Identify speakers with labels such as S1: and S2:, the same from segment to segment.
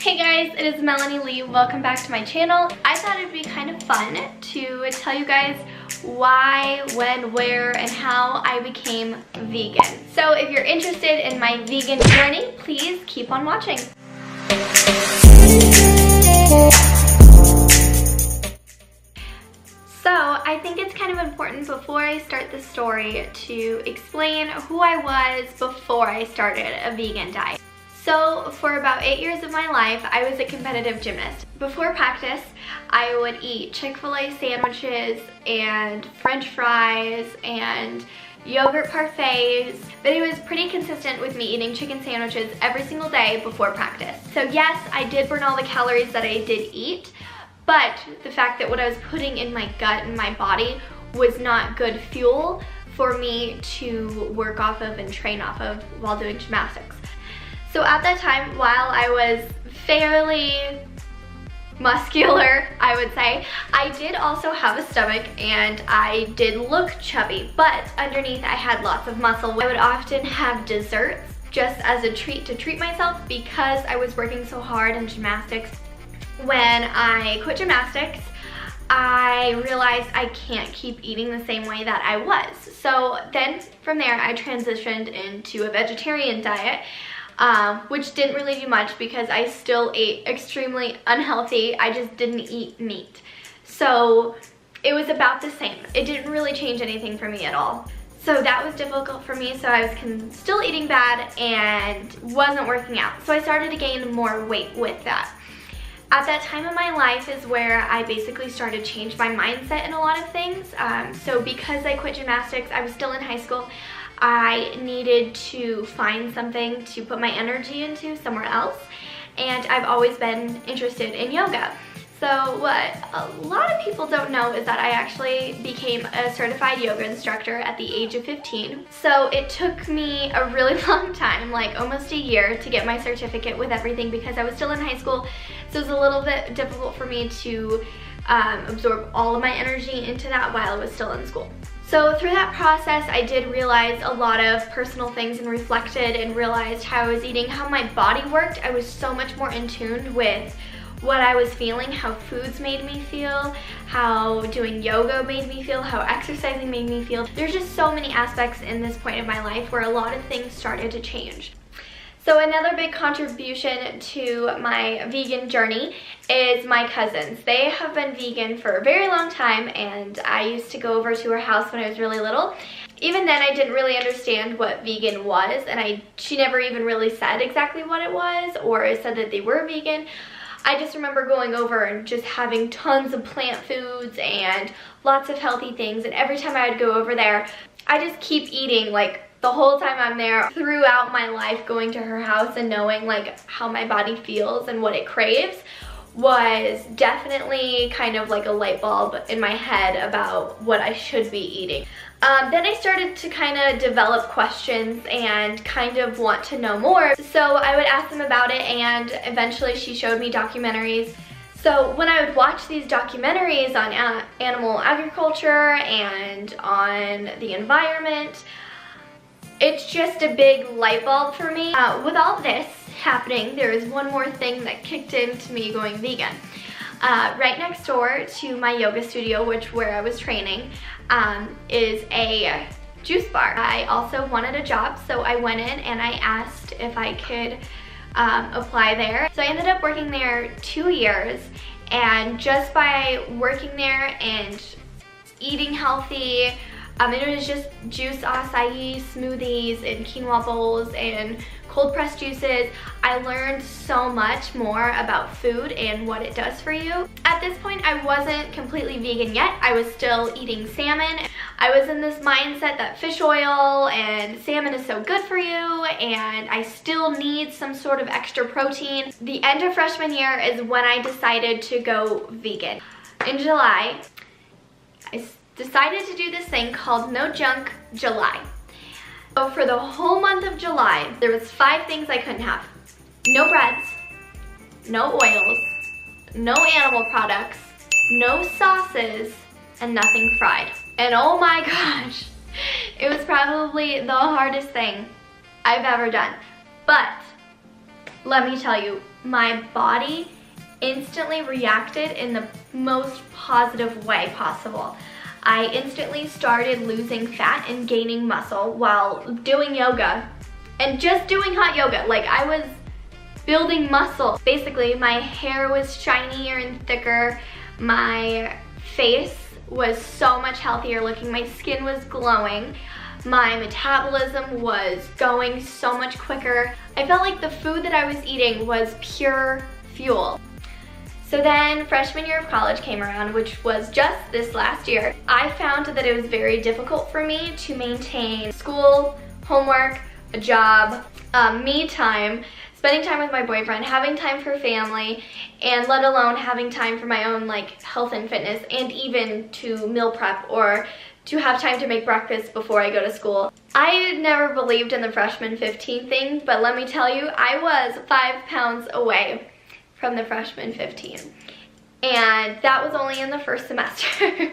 S1: Hey guys, it is Melanie Lee. Welcome back to my channel. I thought it'd be kind of fun to tell you guys why, when, where, and how I became vegan. So if you're interested in my vegan journey, please keep on watching. So I think it's kind of important before I start the story to explain who I was before I started a vegan diet. So for about 8 years of my life, I was a competitive gymnast. Before practice, I would eat Chick-fil-A sandwiches and French fries and yogurt parfaits, but it was pretty consistent with me eating chicken sandwiches every single day before practice. So yes, I did burn all the calories that I did eat, but the fact that what I was putting in my gut and my body was not good fuel for me to work off of and train off of while doing gymnastics. So at that time, while I was fairly muscular, I would say, I did also have a stomach and I did look chubby, but underneath I had lots of muscle. I would often have desserts just as a treat to treat myself because I was working so hard in gymnastics. When I quit gymnastics, I realized I can't keep eating the same way that I was. So then from there, I transitioned into a vegetarian diet, which didn't really do much because I still ate extremely unhealthy. I just didn't eat meat. So it was about the same. It didn't really change anything for me at all. So that was difficult for me, so I was still eating bad and wasn't working out. So I started to gain more weight with that. At that time in my life is where I basically started to change my mindset in a lot of things. So because I quit gymnastics, I was still in high school, I needed to find something to put my energy into somewhere else, and I've always been interested in yoga. So what a lot of people don't know is that I actually became a certified yoga instructor at the age of 15. So it took me a really long time, like almost a year, to get my certificate with everything because I was still in high school. So it was a little bit difficult for me to absorb all of my energy into that while I was still in school. So through that process, I did realize a lot of personal things and reflected and realized how I was eating, how my body worked. I was so much more in tune with what I was feeling, how foods made me feel, how doing yoga made me feel, how exercising made me feel. There's just so many aspects in this point of my life where a lot of things started to change. So another big contribution to my vegan journey is my cousins. They have been vegan for a very long time, and I used to go over to her house when I was really little. Even then, I didn't really understand what vegan was, and she never even really said exactly what it was or said that they were vegan. I just remember going over and just having tons of plant foods and lots of healthy things, and every time I would go over there, I just keep eating like the whole time I'm there, throughout my life, going to her house and knowing like how my body feels and what it craves was definitely kind of like a light bulb in my head about what I should be eating. Then I started to kind of develop questions and kind of want to know more. So I would ask them about it, and eventually she showed me documentaries. So when I would watch these documentaries on animal agriculture and on the environment, it's just a big light bulb for me. With all this happening, there is one more thing that kicked into me going vegan. Right next door to my yoga studio, where I was training, is a juice bar. I also wanted a job, so I went in and I asked if I could apply there. So I ended up working there 2 years, and just by working there and eating healthy, it was just juice acai smoothies and quinoa bowls and cold pressed juices. I learned so much more about food and what it does for you. At this point, I wasn't completely vegan yet. I was still eating salmon. I was in this mindset that fish oil and salmon is so good for you, and I still need some sort of extra protein. The end of freshman year is when I decided to go vegan. In July, I decided to do this thing called No Junk July. So for the whole month of July, there was 5 things I couldn't have. No breads, no oils, no animal products, no sauces, and nothing fried. And oh my gosh, it was probably the hardest thing I've ever done. But let me tell you, my body instantly reacted in the most positive way possible. I instantly started losing fat and gaining muscle while doing yoga, and just doing hot yoga. Like, I was building muscle. Basically, my hair was shinier and thicker, my face was so much healthier looking, my skin was glowing, my metabolism was going so much quicker. I felt like the food that I was eating was pure fuel. So then freshman year of college came around, which was just this last year. I found that it was very difficult for me to maintain school, homework, a job, me time, spending time with my boyfriend, having time for family, and let alone having time for my own like health and fitness, and even to meal prep or to have time to make breakfast before I go to school. I never believed in the freshman 15 thing, but let me tell you, I was 5 pounds away from the freshman 15. And that was only in the first semester.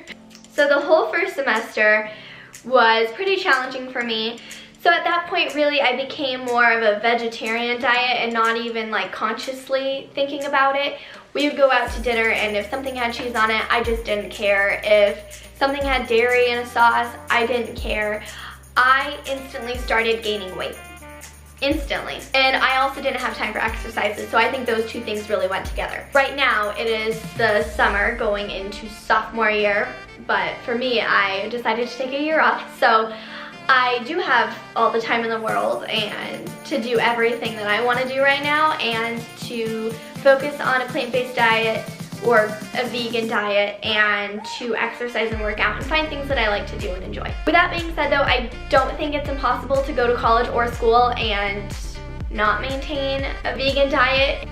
S1: So the whole first semester was pretty challenging for me. So at that point, really, I became more of a vegetarian diet and not even like consciously thinking about it. We would go out to dinner, and if something had cheese on it, I just didn't care. If something had dairy in a sauce, I didn't care. I instantly started gaining weight. Instantly. And I also didn't have time for exercises, so I think those two things really went together. Right now, it is the summer going into sophomore year, but for me, I decided to take a year off, so I do have all the time in the world and to do everything that I want to do right now, and to focus on a plant-based diet or a vegan diet, and to exercise and work out and find things that I like to do and enjoy. With that being said though, I don't think it's impossible to go to college or school and not maintain a vegan diet.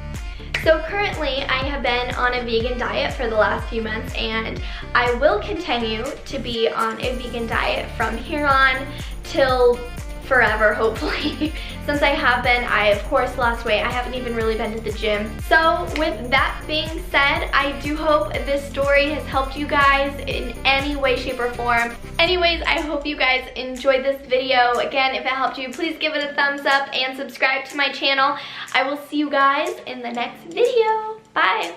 S1: So currently I have been on a vegan diet for the last few months, and I will continue to be on a vegan diet from here on till forever, hopefully. Since I have been, I of course lost weight. I haven't even really been to the gym. So with that being said, I do hope this story has helped you guys in any way, shape, or form. Anyways, I hope you guys enjoyed this video. Again, if it helped you, please give it a thumbs up and subscribe to my channel. I will see you guys in the next video. Bye.